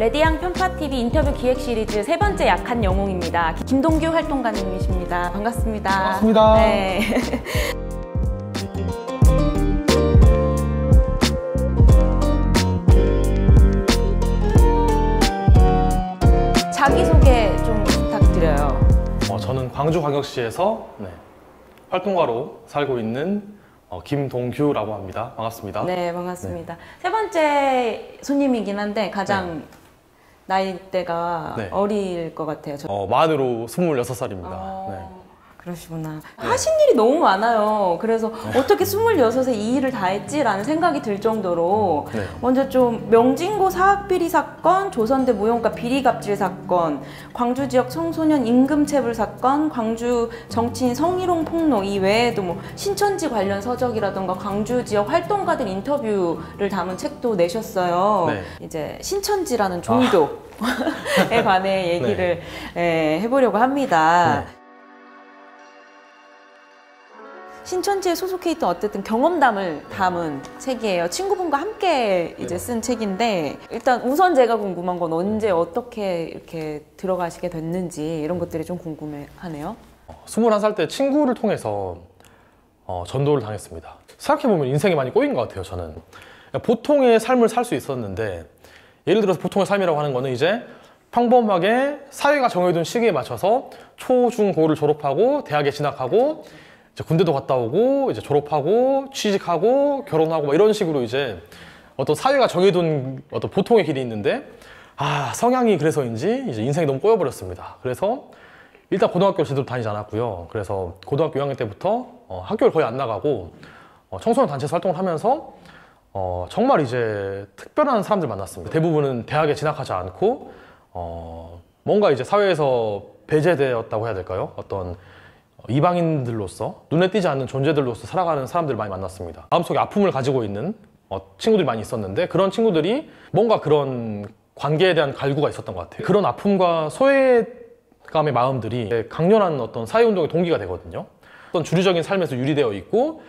레디앙 편파TV 인터뷰 기획 시리즈 세 번째 약한 영웅입니다. 김동규 활동가님이십니다. 반갑습니다. 반갑습니다. 네. 자기소개 좀 부탁드려요. 저는 광주광역시에서 활동가로 살고 있는 김동규라고 합니다. 반갑습니다. 네, 반갑습니다. 세 번째 손님이긴 한데 가장 나이대가 어릴 것 같아요. 만으로 26살입니다. 그러시구나. 하신 일이 너무 많아요. 그래서 어떻게 26에 이 일을 다 했지라는 생각이 들 정도로 먼저 좀 명진고 사학비리 사건, 조선대 무용가 비리갑질 사건, 광주 지역 청소년 임금체불 사건, 광주 정치인 성희롱 폭로 이외에도 뭐 신천지 관련 서적이라던가 광주 지역 활동가들 인터뷰를 담은 책도 내셨어요. 이제 신천지라는 종교에 관해 얘기를 해보려고 합니다. 신천지에 소속해 있던 어쨌든 경험담을 담은 책이에요. 친구분과 함께 이제 쓴 책인데 일단 우선 제가 궁금한 건 언제 어떻게 이렇게 들어가시게 됐는지 이런 것들이 좀 궁금해하네요. 21살 때 친구를 통해서 전도를 당했습니다. 생각해보면 인생에 많이 꼬인 것 같아요. 저는 보통의 삶을 살 수 있었는데 예를 들어서 보통의 삶이라고 하는 거는 이제 평범하게 사회가 정해둔 시기에 맞춰서 초, 중, 고를 졸업하고 대학에 진학하고 이제 군대도 갔다 오고 이제 졸업하고 취직하고 결혼하고 이런 식으로 이제 어떤 사회가 정해둔 어떤 보통의 길이 있는데 성향이 그래서인지 이제 인생이 너무 꼬여버렸습니다. 그래서 일단 고등학교를 제대로 다니지 않았고요. 그래서 고등학교 6학년 때부터 학교를 거의 안 나가고 청소년 단체에서 활동을 하면서 정말 이제 특별한 사람들 만났습니다. 대부분은 대학에 진학하지 않고 뭔가 이제 사회에서 배제되었다고 해야 될까요? 어떤 이방인들로서 눈에 띄지 않는 존재들로서 살아가는 사람들을 많이 만났습니다. 마음속에 아픔을 가지고 있는 친구들이 많이 있었는데 그런 친구들이 뭔가 그런 관계에 대한 갈구가 있었던 것 같아요. 그런 아픔과 소외감의 마음들이 강렬한 어떤 사회운동의 동기가 되거든요. 어떤 주류적인 삶에서 유리되어 있고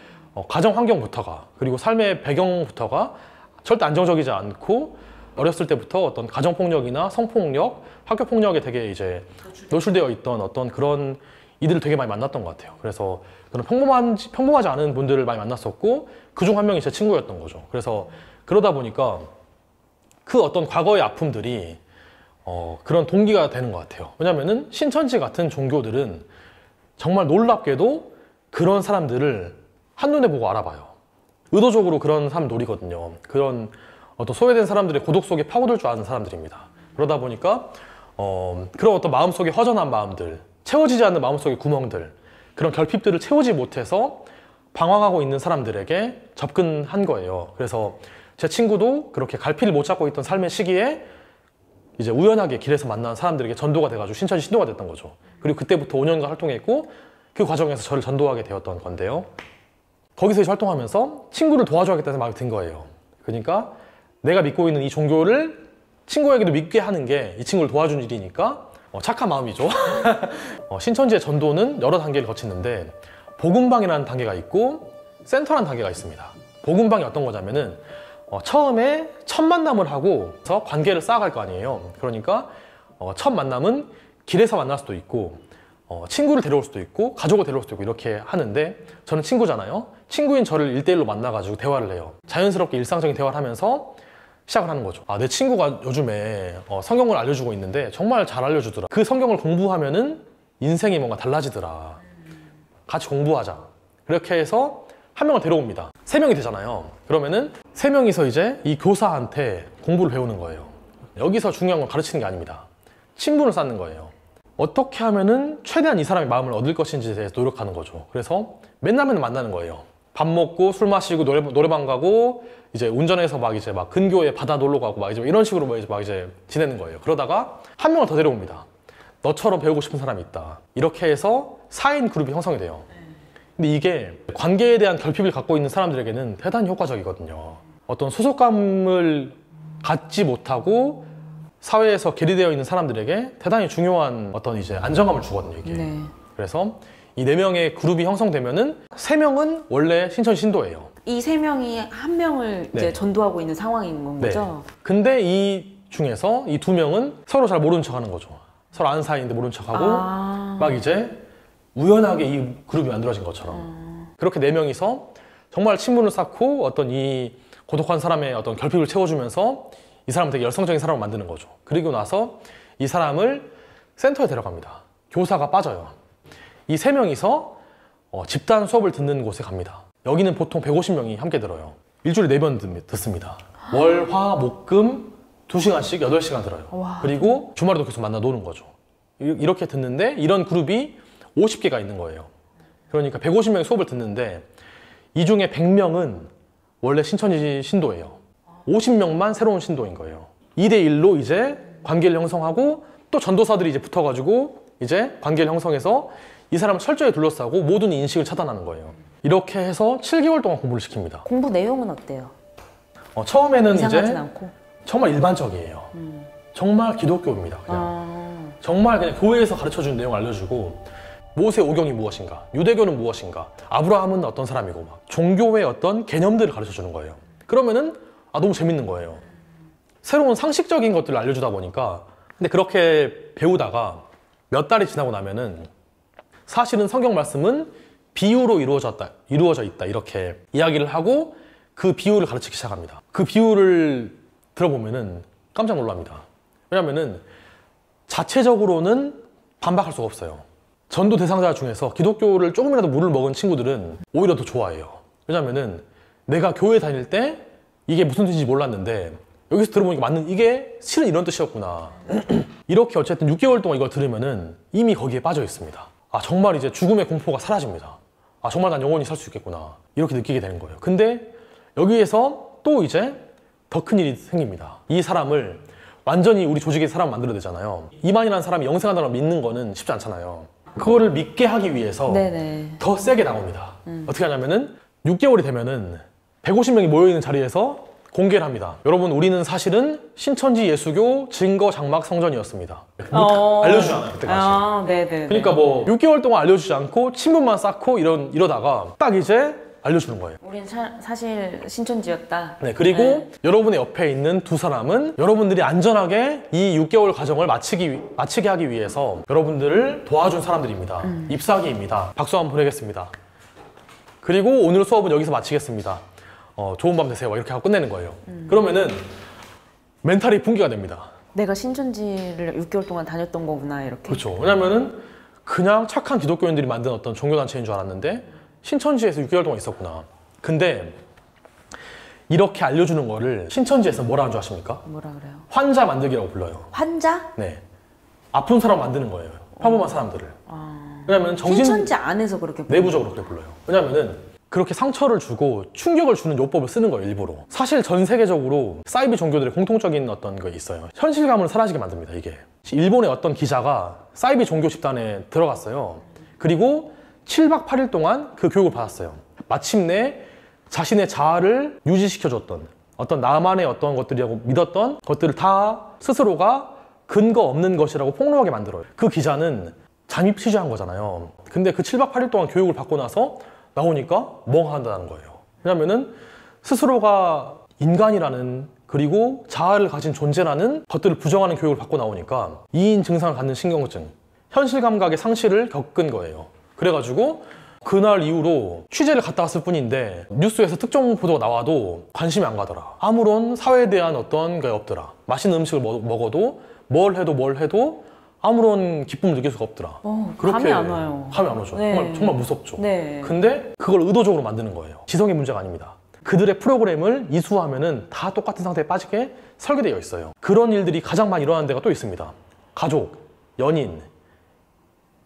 가정 환경부터가 그리고 삶의 배경부터가 절대 안정적이지 않고 어렸을 때부터 어떤 가정폭력이나 성폭력, 학교폭력에 되게 이제 노출되어 있던 어떤 그런 이들을 되게 많이 만났던 것 같아요. 그래서 그런 평범하지 않은 분들을 많이 만났었고 그중 한 명이 제 친구였던 거죠. 그래서 그러다 보니까 그 어떤 과거의 아픔들이 그런 동기가 되는 것 같아요. 왜냐면은 신천지 같은 종교들은 정말 놀랍게도 그런 사람들을 한눈에 보고 알아봐요. 의도적으로 그런 사람 노리거든요. 그런 어떤 소외된 사람들의 고독 속에 파고들 줄 아는 사람들입니다. 그러다 보니까 그런 어떤 마음속에 허전한 마음들, 채워지지 않는 마음속의 구멍들, 그런 결핍들을 채우지 못해서 방황하고 있는 사람들에게 접근한 거예요. 그래서 제 친구도 그렇게 갈피를 못 잡고 있던 삶의 시기에 이제 우연하게 길에서 만난 사람들에게 전도가 돼가지고 신천지 신도가 됐던 거죠. 그리고 그때부터 5년간 활동했고 그 과정에서 저를 전도하게 되었던 건데요. 거기서 이제 활동하면서 친구를 도와줘야겠다는 생각이 든 거예요. 그러니까 내가 믿고 있는 이 종교를 친구에게도 믿게 하는 게 이 친구를 도와준 일이니까 착한 마음이죠. 신천지의 전도는 여러 단계를 거치는데 복음방이라는 단계가 있고 센터라는 단계가 있습니다. 복음방이 어떤 거냐면은 처음에 첫 만남을 하고 관계를 쌓아갈 거 아니에요. 그러니까 첫 만남은 길에서 만날 수도 있고 친구를 데려올 수도 있고 가족을 데려올 수도 있고 이렇게 하는데 저는 친구잖아요. 친구인 저를 1대1로 만나가지고 대화를 해요. 자연스럽게 일상적인 대화를 하면서 시작을 하는 거죠. 내 친구가 요즘에 성경을 알려주고 있는데 정말 잘 알려주더라. 그 성경을 공부하면은 인생이 뭔가 달라지더라. 같이 공부하자. 이렇게 해서 한 명을 데려옵니다. 3명이 되잖아요. 그러면은 3명이서 이제 이 교사한테 공부를 배우는 거예요. 여기서 중요한 건 가르치는 게 아닙니다. 친분을 쌓는 거예요. 어떻게 하면은 최대한 이 사람의 마음을 얻을 것인지에 대해서 노력하는 거죠. 그래서 맨날 만나는 거예요. 밥 먹고 술 마시고 노래방 가고 이제 운전해서 막 근교에 바다 놀러 가고 막 이런 식으로 막 이제 지내는 거예요. 그러다가 한 명을 더 데려옵니다. 너처럼 배우고 싶은 사람이 있다. 이렇게 해서 4인 그룹이 형성이 돼요. 근데 이게 관계에 대한 결핍을 갖고 있는 사람들에게는 대단히 효과적이거든요. 어떤 소속감을 갖지 못하고 사회에서 계리되어 있는 사람들에게 대단히 중요한 어떤 이제 안정감을 주거든요, 이게. 그래서 이 4명의 그룹이 형성되면은 3명은 원래 신천지 신도예요. 이 3명이 한 명을 이제 전도하고 있는 상황인 거죠? 근데 이 중에서 이 2명은 서로 잘 모르는 척 하는 거죠. 서로 아는 사이인데 모르는 척 하고 막 이제 우연하게 이 그룹이 만들어진 것처럼 그렇게 4명이서 정말 친분을 쌓고 어떤 이 고독한 사람의 어떤 결핍을 채워주면서 이 사람을 되게 열성적인 사람을 만드는 거죠. 그리고 나서 이 사람을 센터에 데려갑니다. 교사가 빠져요. 이 3명이서 집단 수업을 듣는 곳에 갑니다. 여기는 보통 150명이 함께 들어요. 일주일에 4번 듣습니다. 월, 화, 목, 금 2시간씩 8시간 들어요. 와. 그리고 주말에도 계속 만나 노는 거죠. 이렇게 듣는데 이런 그룹이 50개가 있는 거예요. 그러니까 150명의 수업을 듣는데 이 중에 100명은 원래 신천지 신도예요. 50명만 새로운 신도인 거예요. 2대1로 이제 관계를 형성하고 또 전도사들이 이제 붙어가지고 이제 관계를 형성해서 이 사람을 철저히 둘러싸고 모든 인식을 차단하는 거예요. 이렇게 해서 7개월 동안 공부를 시킵니다. 공부 내용은 어때요? 처음에는 이상하진 이제 않고? 정말 일반적이에요. 정말 기독교입니다. 그냥. 정말 그냥 교회에서 가르쳐주는 내용을 알려주고 모세 오경이 무엇인가, 유대교는 무엇인가, 아브라함은 어떤 사람이고 막 종교의 어떤 개념들을 가르쳐주는 거예요. 그러면은 너무 재밌는 거예요. 새로운 상식적인 것들을 알려주다 보니까. 근데 그렇게 배우다가 몇 달이 지나고 나면은 사실은 성경 말씀은 비유로 이루어져 있다 이렇게 이야기를 하고 그 비유를 가르치기 시작합니다. 그 비유를 들어보면은 깜짝 놀랍니다. 왜냐면은 자체적으로는 반박할 수가 없어요. 전도 대상자 중에서 기독교를 조금이라도 물을 먹은 친구들은 오히려 더 좋아해요. 왜냐면은 내가 교회 다닐 때 이게 무슨 뜻인지 몰랐는데 여기서 들어보니까 맞는, 이게 실은 이런 뜻이었구나. 이렇게 어쨌든 6개월 동안 이걸 들으면은 이미 거기에 빠져 있습니다. 정말 이제 죽음의 공포가 사라집니다. 정말 난 영원히 살 수 있겠구나. 이렇게 느끼게 되는 거예요. 근데 여기에서 또 이제 더 큰 일이 생깁니다. 이 사람을 완전히 우리 조직의 사람 만들어야 되잖아요. 이만이라는 사람이 영생한다고 믿는 거는 쉽지 않잖아요. 그거를 믿게 하기 위해서 네네. 더 세게 나옵니다. 어떻게 하냐면은 6개월이 되면은 150명이 모여있는 자리에서 공개를 합니다. 여러분, 우리는 사실은 신천지 예수교 증거 장막 성전이었습니다. 알려주지 않아요, 그때까지. 네네. 그러니까 뭐 6개월 동안 알려주지 않고 친분만 쌓고 이러다가 딱 이제 알려주는 거예요. 우린 사실 신천지였다. 네, 그리고 여러분의 옆에 있는 2사람은 여러분들이 안전하게 이 6개월 과정을 마치게 하기 위해서 여러분들을 도와준 사람들입니다. 잎사귀입니다. 박수 한번 보내겠습니다. 그리고 오늘 수업은 여기서 마치겠습니다. 좋은 밤 되세요. 이렇게 하고 끝내는 거예요. 그러면은 멘탈이 붕괴가 됩니다. 내가 신천지를 6개월 동안 다녔던 거구나, 이렇게. 그렇죠. 왜냐면은 그냥 착한 기독교인들이 만든 어떤 종교단체인 줄 알았는데 신천지에서 6개월 동안 있었구나. 근데 이렇게 알려주는 거를 신천지에서 뭐라 하는 줄 아십니까? 뭐라 그래요? 환자 만들기라고 불러요. 환자? 네. 아픈 사람 만드는 거예요. 평범한 사람들을. 왜냐면 신천지 안에서 그렇게 불러요? 내부적으로 그렇게 불러요. 왜냐면은 그렇게 상처를 주고 충격을 주는 요법을 쓰는 거예요, 일부러. 사실 전 세계적으로 사이비 종교들의 공통적인 어떤 게 있어요. 현실감을 사라지게 만듭니다, 이게. 일본의 어떤 기자가 사이비 종교 집단에 들어갔어요. 그리고 7박 8일 동안 그 교육을 받았어요. 마침내 자신의 자아를 유지시켜줬던 어떤 나만의 어떤 것들이라고 믿었던 것들을 다 스스로가 근거 없는 것이라고 폭로하게 만들어요. 그 기자는 잠입 취재한 거잖아요. 근데 그 7박 8일 동안 교육을 받고 나서 나오니까 멍한다는 거예요. 왜냐면은 스스로가 인간이라는, 그리고 자아를 가진 존재라는 것들을 부정하는 교육을 받고 나오니까 2인 증상을 갖는 신경증, 현실 감각의 상실을 겪은 거예요. 그래가지고 그날 이후로 취재를 갔다 왔을 뿐인데 뉴스에서 특정 보도가 나와도 관심이 안 가더라. 아무런 사회에 대한 어떤 게 없더라. 맛있는 음식을 먹어도 뭘 해도 아무런 기쁨을 느낄 수가 없더라. 감이 안 와요. 감이 안 오죠. 네. 정말 무섭죠. 네. 근데 그걸 의도적으로 만드는 거예요. 지성의 문제가 아닙니다. 그들의 프로그램을 이수하면은 다 똑같은 상태에 빠지게 설계되어 있어요. 그런 일들이 가장 많이 일어나는 데가 또 있습니다. 가족, 연인,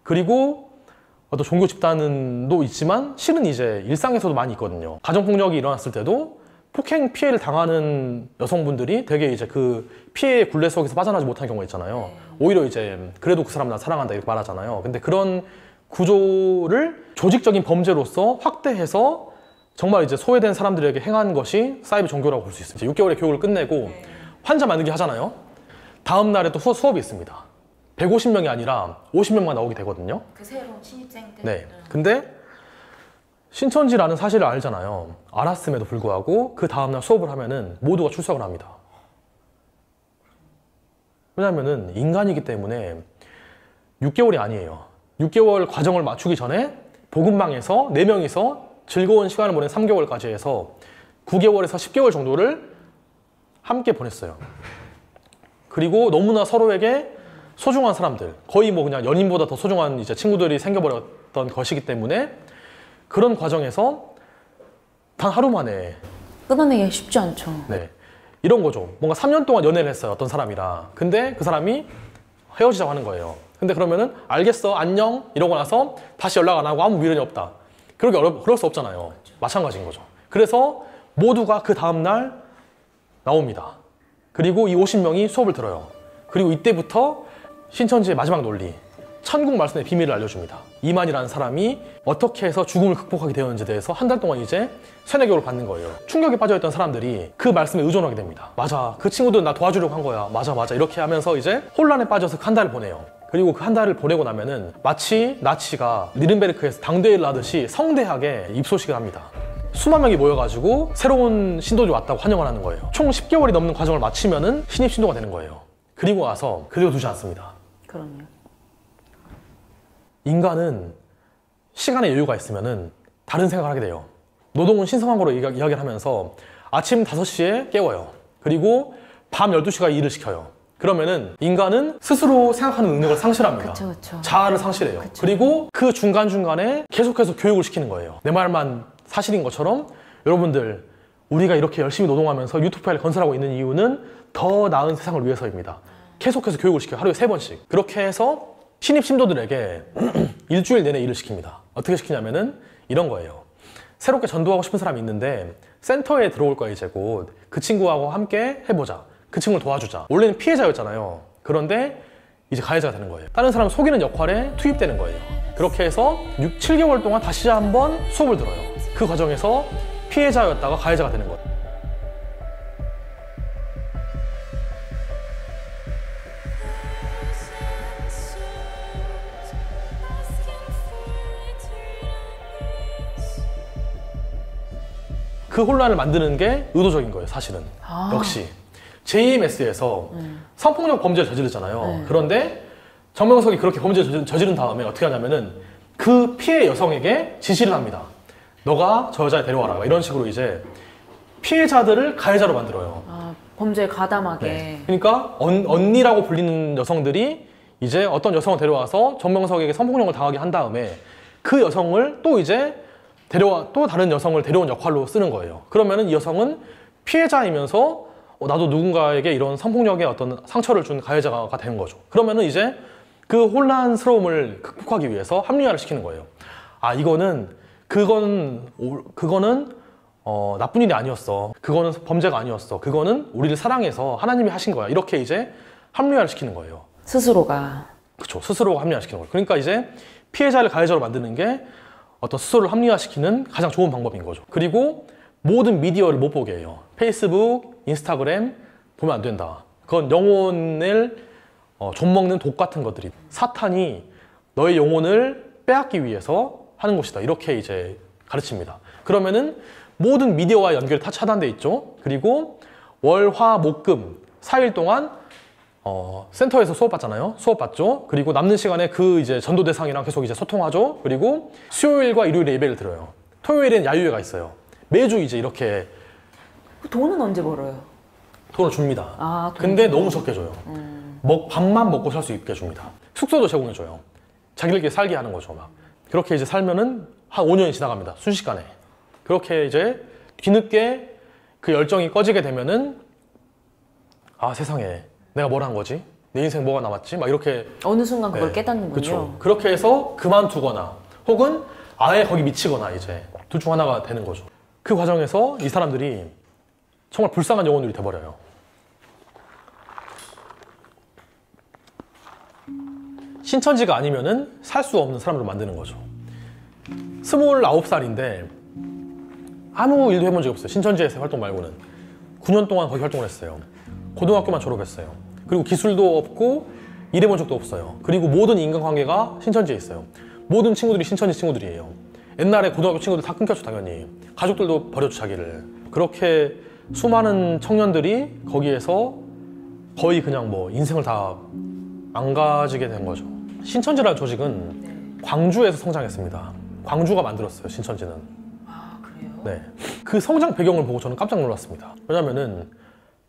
그리고 어떤 종교 집단도 있지만 실은 이제 일상에서도 많이 있거든요. 가정폭력이 일어났을 때도 폭행 피해를 당하는 여성분들이 되게 이제 그 피해의 굴레 속에서 빠져나지 못하는 경우가 있잖아요. 오히려 이제 그래도 그 사람 나 사랑한다 이렇게 말하잖아요. 근데 그런 구조를 조직적인 범죄로서 확대해서 정말 이제 소외된 사람들에게 행한 것이 사이비 종교라고 볼 수 있습니다. 6개월의 교육을 끝내고 환자 만들기 하잖아요. 다음 날에 또 수업이 있습니다. 150명이 아니라 50명만 나오게 되거든요. 그 새로운 신입생들. 네. 근데 신천지라는 사실을 알잖아요. 알았음에도 불구하고 그 다음날 수업을 하면은 모두가 출석을 합니다. 왜냐면은 인간이기 때문에 6개월이 아니에요. 6개월 과정을 맞추기 전에 복음방에서 4명이서 즐거운 시간을 보낸 3개월까지 해서 9개월에서 10개월 정도를 함께 보냈어요. 그리고 너무나 서로에게 소중한 사람들, 거의 뭐 그냥 연인보다 더 소중한 이제 친구들이 생겨버렸던 것이기 때문에 그런 과정에서 단 하루 만에 끊어내기 쉽지 않죠. 네, 이런 거죠. 뭔가 3년 동안 연애를 했어요, 어떤 사람이랑. 근데 그 사람이 헤어지자고 하는 거예요. 근데 그러면은 알겠어, 안녕 이러고 나서 다시 연락 안 하고 아무 미련이 없다. 그럴 수 없잖아요. 마찬가지인 거죠. 그래서 모두가 그 다음날 나옵니다. 그리고 이 50명이 수업을 들어요. 그리고 이때부터 신천지의 마지막 논리, 천국 말씀의 비밀을 알려줍니다. 이만이라는 사람이 어떻게 해서 죽음을 극복하게 되었는지에 대해서 한 달 동안 이제 세뇌교육을 받는 거예요. 충격에 빠져있던 사람들이 그 말씀에 의존하게 됩니다. 맞아, 그 친구들은 나 도와주려고 한 거야. 맞아, 이렇게 하면서 이제 혼란에 빠져서 그 한 달을 보내요. 그리고 그 한 달을 보내고 나면은 마치 나치가 니른베르크에서 당대회를 하듯이 성대하게 입소식을 합니다. 수만 명이 모여가지고 새로운 신도들이 왔다고 환영을 하는 거예요. 총 10개월이 넘는 과정을 마치면은 신입 신도가 되는 거예요. 그리고 와서 그대로 두지 않습니다. 그럼요. 인간은 시간의 여유가 있으면은 다른 생각을 하게 돼요. 노동은 신성한 거로 이야기를 하면서 아침 5시에 깨워요. 그리고 밤 12시까지 일을 시켜요. 그러면은 인간은 스스로 생각하는 능력을 상실합니다. 그쵸. 자아를 상실해요. 그리고 그 중간중간에 계속해서 교육을 시키는 거예요. 내 말만 사실인 것처럼 여러분들, 우리가 이렇게 열심히 노동하면서 유토피아를 건설하고 있는 이유는 더 나은 세상을 위해서입니다. 계속해서 교육을 시켜요. 하루에 3번씩. 그렇게 해서 신입 신도들에게 일주일 내내 일을 시킵니다. 어떻게 시키냐면은 이런 거예요. 새롭게 전도하고 싶은 사람이 있는데 센터에 들어올 거야 이제 곧. 그 친구하고 함께 해보자. 그 친구를 도와주자. 원래는 피해자였잖아요. 그런데 이제 가해자가 되는 거예요. 다른 사람 속이는 역할에 투입되는 거예요. 그렇게 해서 6, 7개월 동안 다시 한번 수업을 들어요. 그 과정에서 피해자였다가 가해자가 되는 거예요. 그 혼란을 만드는 게 의도적인 거예요, 사실은. 역시 JMS에서 성폭력 범죄를 저지르잖아요. 그런데 정명석이 그렇게 범죄를 저지른 다음에 어떻게 하냐면은 그 피해 여성에게 지시를 합니다. 너가 저 여자를 데려와라. 이런 식으로 이제 피해자들을 가해자로 만들어요. 범죄에 가담하게. 네. 그러니까 언니라고 불리는 여성들이 이제 어떤 여성을 데려와서 정명석에게 성폭력을 당하게 한 다음에 그 여성을 또 이제 또 다른 여성을 데려온 역할로 쓰는 거예요. 그러면은 이 여성은 피해자이면서 나도 누군가에게 이런 성폭력의 어떤 상처를 준 가해자가 되는 거죠. 그러면은 이제 그 혼란스러움을 극복하기 위해서 합리화를 시키는 거예요. 그거는 나쁜 일이 아니었어. 그거는 범죄가 아니었어. 그거는 우리를 사랑해서 하나님이 하신 거야. 이렇게 이제 합리화를 시키는 거예요. 스스로가. 그렇죠. 스스로가 합리화시키는 거예요. 그러니까 이제 피해자를 가해자로 만드는 게 어떤 스스로를 합리화시키는 가장 좋은 방법인 거죠. 그리고 모든 미디어를 못 보게 해요. 페이스북, 인스타그램 보면 안 된다. 그건 영혼을 좀먹는 독 같은 것들이, 사탄이 너의 영혼을 빼앗기 위해서 하는 것이다. 이렇게 이제 가르칩니다. 그러면은 모든 미디어와 연결이 다 차단돼 있죠. 그리고 월, 화, 목, 금 4일 동안 센터에서 수업받잖아요. 수업받죠. 그리고 남는 시간에 그 이제 전도 대상이랑 계속 이제 소통하죠. 그리고 수요일과 일요일에 예배를 드려요. 토요일엔 야유회가 있어요. 매주 이제 이렇게. 돈은 언제 벌어요? 돈을 줍니다. 돈 근데 너무 적게 줘요. 밥만 먹고 살 수 있게 줍니다. 숙소도 제공해줘요. 자기들끼리 살게 하는 거죠. 막 그렇게 이제 살면은 한 5년이 지나갑니다. 순식간에. 그렇게 이제 뒤늦게 그 열정이 꺼지게 되면은 세상에 내가 뭘 한 거지? 내 인생 뭐가 남았지? 막 이렇게 어느 순간 그걸 깨닫는군요. 그렇죠. 그렇게 해서 그만두거나 혹은 아예 거기 미치거나 이제 둘 중 하나가 되는 거죠. 그 과정에서 이 사람들이 정말 불쌍한 영혼들이 돼버려요. 신천지가 아니면은 살 수 없는 사람으로 만드는 거죠. 29살인데 아무 일도 해본 적이 없어요. 신천지에서 활동 말고는. 9년 동안 거기 활동을 했어요. 고등학교만 졸업했어요. 그리고 기술도 없고 일해본 적도 없어요. 그리고 모든 인간관계가 신천지에 있어요. 모든 친구들이 신천지 친구들이에요. 옛날에 고등학교 친구들 다 끊겼죠, 당연히. 가족들도 버렸죠, 자기를. 그렇게 수많은 청년들이 거기에서 거의 그냥 뭐 인생을 다 망가지게 된 거죠. 신천지라는 조직은 광주에서 성장했습니다. 광주가 만들었어요, 신천지는. 아, 그래요? 네. 그 성장 배경을 보고 저는 깜짝 놀랐습니다. 왜냐면은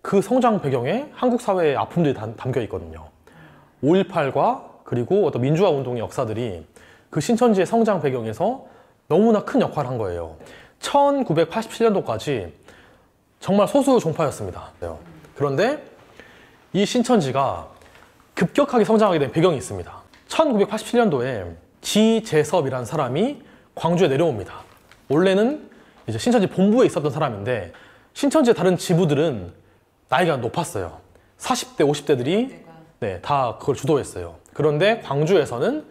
그 성장 배경에 한국 사회의 아픔들이 담겨 있거든요. 5.18과 그리고 어떤 민주화 운동의 역사들이 그 신천지의 성장 배경에서 너무나 큰 역할을 한 거예요. 1987년도까지 정말 소수 종파였습니다. 그런데 이 신천지가 급격하게 성장하게 된 배경이 있습니다. 1987년도에 지재섭이라는 사람이 광주에 내려옵니다. 원래는 이제 신천지 본부에 있었던 사람인데 신천지의 다른 지부들은 나이가 높았어요. 40대, 50대들이 네, 다 그걸 주도했어요. 그런데 광주에서는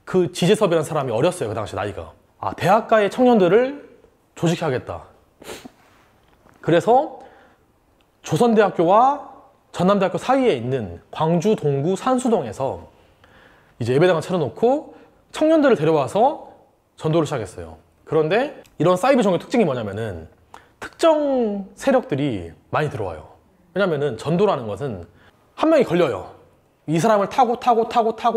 그 지재섭이라는 사람이 어렸어요. 그 당시 나이가. 아, 대학가의 청년들을 조직해야겠다. 그래서 조선대학교와 전남대학교 사이에 있는 광주 동구 산수동에서 이제 예배당을 차려놓고 청년들을 데려와서 전도를 시작했어요. 그런데 이런 사이비 종교의 특징이 뭐냐면은 특정 세력들이 많이 들어와요. 왜냐면은 전도라는 것은 한 명이 걸려요. 이 사람을 타고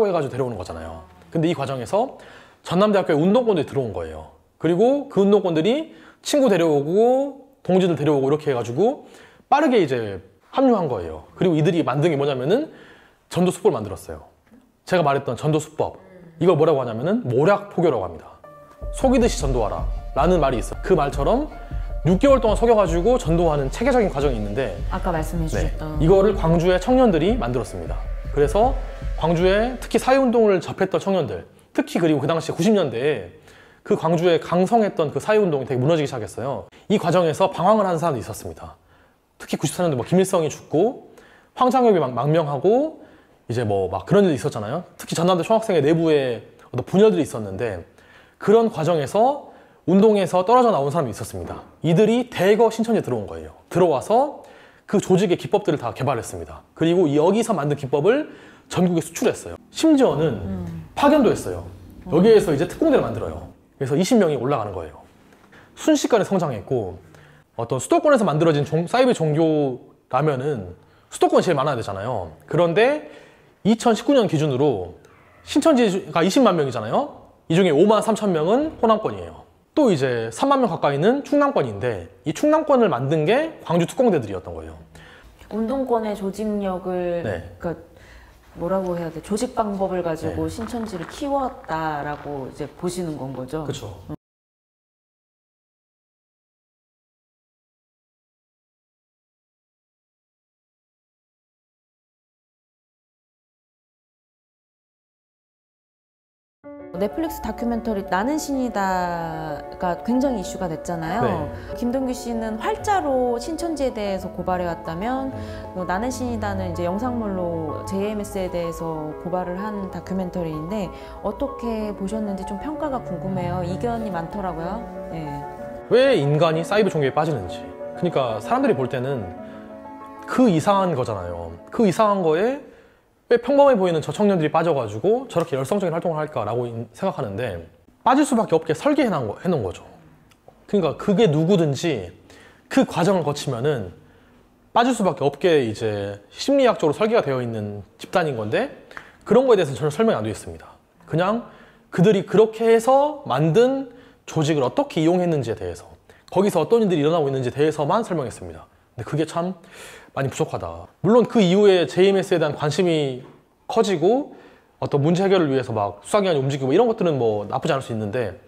해가지고 데려오는 거잖아요. 근데 이 과정에서 전남대학교에 운동권들이 들어온 거예요. 그리고 그 운동권들이 친구 데려오고 동지들 데려오고 이렇게 해가지고 빠르게 이제 합류한 거예요. 그리고 이들이 만든 게 뭐냐면은 전도 수법을 만들었어요. 제가 말했던 전도 수법, 이걸 뭐라고 하냐면은 모략포교라고 합니다. 속이듯이 전도하라 라는 말이 있어요. 그 말처럼 6개월 동안 속여가지고 전도하는 체계적인 과정이 있는데 아까 말씀해 주셨던 이거를 광주의 청년들이 만들었습니다. 그래서 광주에 특히 사회운동을 접했던 청년들, 특히 그리고 그 당시 90년대에 그 광주에 강성했던 그 사회운동이 되게 무너지기 시작했어요. 이 과정에서 방황을 하는 사람도 있었습니다. 특히 94년도 뭐 김일성이 죽고 황장엽이 막 망명하고 이제 뭐 막 그런 일이 있었잖아요. 특히 전남대 총학생회 내부에 어떤 분열들이 있었는데 그런 과정에서 운동에서 떨어져 나온 사람이 있었습니다. 이들이 대거 신천지에 들어온 거예요. 들어와서 그 조직의 기법들을 다 개발했습니다. 그리고 여기서 만든 기법을 전국에 수출했어요. 심지어는 파견도 했어요. 여기에서 이제 특공대를 만들어요. 그래서 20명이 올라가는 거예요. 순식간에 성장했고 어떤 수도권에서 만들어진 사이비 종교라면은 수도권이 제일 많아야 되잖아요. 그런데 2019년 기준으로 신천지가 20만 명이잖아요. 이 중에 5만 3천 명은 호남권이에요. 또 이제 3만 명 가까이는 충남권인데 이 충남권을 만든 게 광주 특공대들이었던 거예요. 운동권의 조직력을 그러니까 뭐라고 해야 돼? 조직 방법을 가지고 신천지를 키웠다라고 이제 보시는 건 거죠. 그렇죠. 넷플릭스 다큐멘터리 나는 신이다가 굉장히 이슈가 됐잖아요. 김동규 씨는 활자로 신천지에 대해서 고발해왔다면 나는 신이다는 이제 영상물로 JMS에 대해서 고발을 한 다큐멘터리인데 어떻게 보셨는지 좀 평가가 궁금해요. 이견이 많더라고요. 왜 인간이 사이비 종교에 빠지는지. 그러니까 사람들이 볼 때는 그 이상한 거잖아요. 그 이상한 거에 왜 평범해 보이는 저 청년들이 빠져가지고 저렇게 열성적인 활동을 할까라고 생각하는데 빠질 수밖에 없게 설계해 놓은 거죠. 그러니까 그게 누구든지 그 과정을 거치면은 빠질 수밖에 없게 이제 심리학적으로 설계가 되어 있는 집단인 건데 그런 거에 대해서는 전혀 설명이 안 되어 있습니다. 그냥 그들이 그렇게 해서 만든 조직을 어떻게 이용했는지에 대해서 거기서 어떤 일들이 일어나고 있는지에 대해서만 설명했습니다. 근데 그게 참 많이 부족하다. 물론 그 이후에 JMS에 대한 관심이 커지고 어떤 문제 해결을 위해서 막 수사기관이 움직이고 이런 것들은 뭐 나쁘지 않을 수 있는데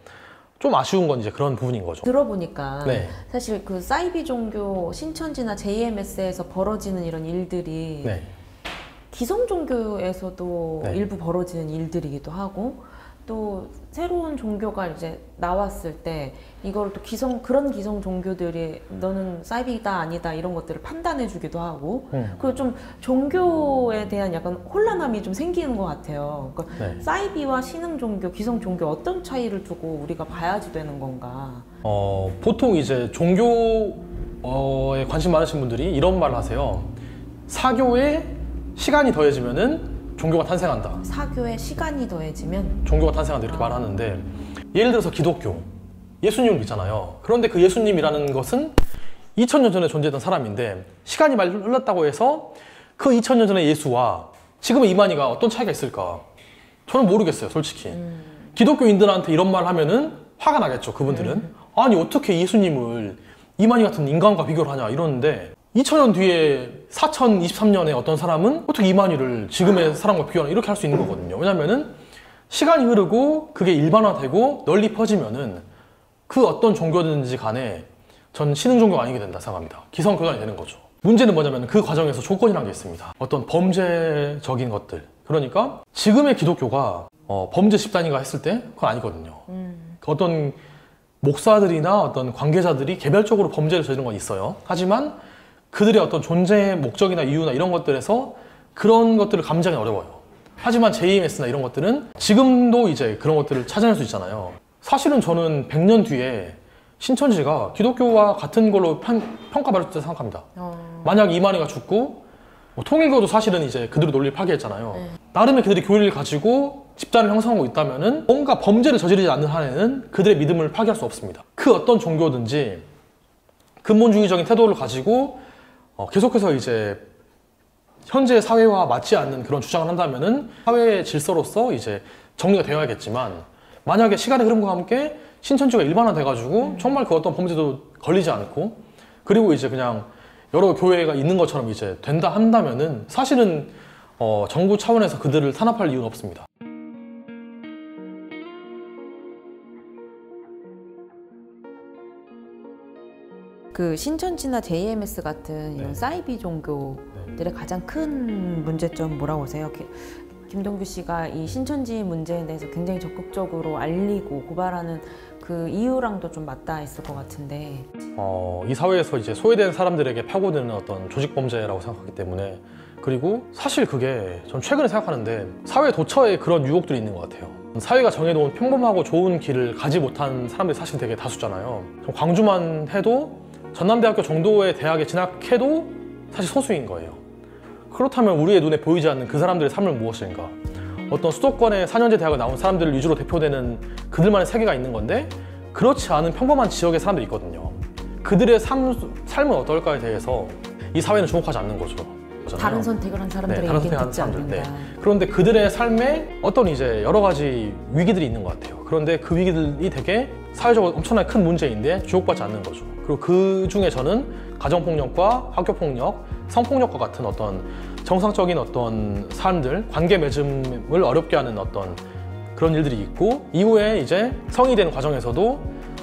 좀 아쉬운 건 이제 그런 부분인 거죠. 들어보니까 사실 그 사이비 종교 신천지나 JMS에서 벌어지는 이런 일들이 기성 종교에서도 일부 벌어지는 일들이기도 하고 또 새로운 종교가 이제 나왔을 때 이걸 또 그런 기성 종교들이 너는 사이비다 아니다 이런 것들을 판단해 주기도 하고 그리고 좀 종교에 대한 약간 혼란함이 좀 생기는 것 같아요. 그러니까 사이비와 신흥 종교, 기성 종교 어떤 차이를 두고 우리가 봐야지 되는 건가? 보통 이제 종교에 관심 많으신 분들이 이런 말을 하세요. 사교에 시간이 더해지면은 종교가 탄생한다. 사교에 시간이 더해지면 종교가 탄생한다 이렇게 말하는데 예를 들어서 기독교, 예수님을 믿잖아요. 그런데 그 예수님이라는 것은 2000년 전에 존재했던 사람인데 시간이 많이 흘렀다고 해서 그 2000년 전의 예수와 지금의 이만희가 어떤 차이가 있을까? 저는 모르겠어요, 솔직히. 기독교인들한테 이런 말 하면은 화가 나겠죠, 그분들은. 아니, 어떻게 예수님을 이만희 같은 인간과 비교를 하냐, 이러는데 2000년 뒤에 4023년에 어떤 사람은 어떻게 이만희를 지금의 사람과 비교하나 이렇게 할 수 있는 거거든요. 왜냐면은 시간이 흐르고 그게 일반화되고 널리 퍼지면은 그 어떤 종교든지 간에 전 신흥 종교가 아니게 된다 생각합니다. 기성교단이 되는 거죠. 문제는 뭐냐면 그 과정에서 조건이라는 게 있습니다. 어떤 범죄적인 것들. 그러니까 지금의 기독교가 범죄 집단인가 했을 때 그건 아니거든요. 어떤 목사들이나 어떤 관계자들이 개별적으로 범죄를 저지른 건 있어요. 하지만 그들의 어떤 존재의 목적이나 이유나 이런 것들에서 그런 것들을 감지하기 어려워요. 하지만 JMS나 이런 것들은 지금도 이제 그런 것들을 찾아낼 수 있잖아요. 사실은 저는 100년 뒤에 신천지가 기독교와 같은 걸로 평가받을 때 생각합니다. 만약 이만희가 죽고 통일교도 사실은 이제 그들의 논리를 파괴했잖아요. 나름의 그들이 교리를 가지고 집단을 형성하고 있다면은 뭔가 범죄를 저지르지 않는 한에는 그들의 믿음을 파괴할 수 없습니다. 그 어떤 종교든지 근본주의적인 태도를 가지고 계속해서 이제 현재 사회와 맞지 않는 그런 주장을 한다면은 사회의 질서로서 이제 정리가 되어야겠지만 만약에 시간의 흐름과 함께 신천지가 일반화돼가지고 정말 그 어떤 범죄도 걸리지 않고 그리고 이제 그냥 여러 교회가 있는 것처럼 이제 된다 한다면은 사실은 정부 차원에서 그들을 탄압할 이유는 없습니다. 그 신천지나 JMS 같은 이런 사이비 종교들의 가장 큰 문제점은 뭐라고 보세요? 김동규 씨가 이 신천지 문제에 대해서 굉장히 적극적으로 알리고 고발하는 그 이유랑도 좀 맞닿아 있을 것 같은데 이 사회에서 이제 소외된 사람들에게 파고드는 어떤 조직 범죄라고 생각하기 때문에 그리고 사실 그게 전 최근에 생각하는데 사회 도처에 그런 유혹들이 있는 것 같아요. 사회가 정해놓은 평범하고 좋은 길을 가지 못한 사람들이 사실 되게 다수잖아요. 광주만 해도 전남대학교 정도의 대학에 진학해도 사실 소수인 거예요. 그렇다면 우리의 눈에 보이지 않는 그 사람들의 삶은 무엇인가? 어떤 수도권의 4년제 대학을 나온 사람들을 위주로 대표되는 그들만의 세계가 있는 건데 그렇지 않은 평범한 지역의 사람들이 있거든요. 그들의 삶은 어떨까에 대해서 이 사회는 주목하지 않는 거죠. 다른 선택을 한 사람들에게 듣지 않는다. 그런데 그들의 삶에 어떤 이제 여러 가지 위기들이 있는 것 같아요. 그런데 그 위기들이 되게 사회적으로 엄청나게 큰 문제인데 주목받지 않는 거죠. 그리고 그 중에 저는 가정폭력과 학교폭력, 성폭력과 같은 어떤 정상적인 어떤 사람들, 관계 맺음을 어렵게 하는 어떤 그런 일들이 있고 이후에 이제 성인이 되는 과정에서도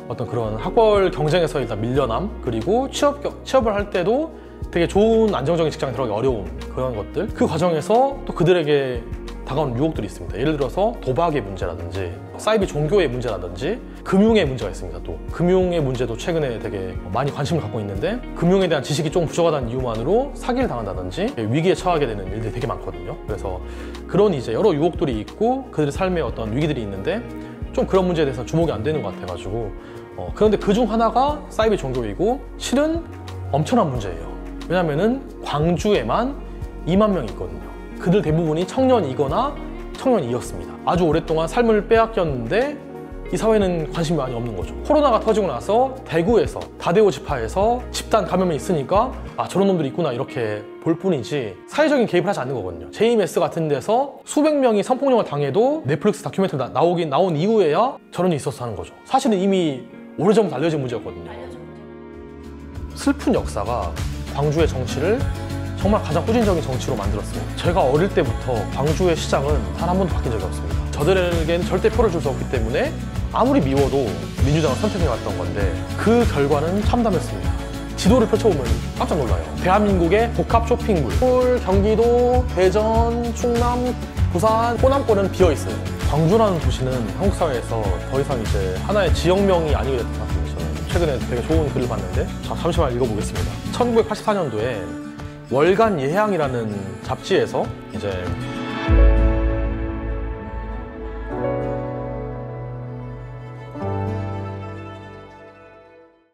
어떤 그런 학벌 경쟁에서 일단 밀려남 그리고 취업을 할 때도 되게 좋은 안정적인 직장에 들어가기 어려운 그런 것들 그 과정에서 또 그들에게 다가오는 유혹들이 있습니다. 예를 들어서 도박의 문제라든지 사이비 종교의 문제라든지 금융의 문제가 있습니다. 또 금융의 문제도 최근에 되게 많이 관심을 갖고 있는데 금융에 대한 지식이 조금 부족하다는 이유만으로 사기를 당한다든지 위기에 처하게 되는 일들이 되게 많거든요. 그래서 그런 이제 여러 유혹들이 있고 그들의 삶에 어떤 위기들이 있는데 좀 그런 문제에 대해서 주목이 안 되는 것 같아가지고 그런데 그중 하나가 사이비 종교이고 실은 엄청난 문제예요. 왜냐면은 광주에만 2만 명이 있거든요. 그들 대부분이 청년이거나 청년이었습니다. 아주 오랫동안 삶을 빼앗겼는데 이 사회는 관심이 많이 없는 거죠. 코로나가 터지고 나서 대구에서 다대오 지파에서 집단 감염이 있으니까 저런 놈들이 있구나 이렇게 볼 뿐이지 사회적인 개입을 하지 않는 거거든요. JMS 같은 데서 수백 명이 성폭력을 당해도 넷플릭스 다큐멘터리 나온 이후에야 저런 일이 있었어 하는 거죠. 사실은 이미 오래전부터 알려진 문제였거든요. 슬픈 역사가 광주의 정치를 정말 가장 후진적인 정치로 만들었습니다. 제가 어릴 때부터 광주의 시장은 단 한 번도 바뀐 적이 없습니다. 저들에게는 절대 표를 줄 수 없기 때문에 아무리 미워도 민주당을 선택해왔던 건데 그 결과는 참담했습니다. 지도를 펼쳐보면 깜짝 놀라요. 대한민국의 복합 쇼핑몰 서울, 경기도, 대전, 충남, 부산, 호남권은 비어있어요. 광주라는 도시는 한국 사회에서 더 이상 이제 하나의 지역명이 아니게 됐던 것 같아요. 저는 최근에 되게 좋은 글을 봤는데 잠시만 읽어보겠습니다. 1984년도에 월간 예향이라는 잡지에서 이제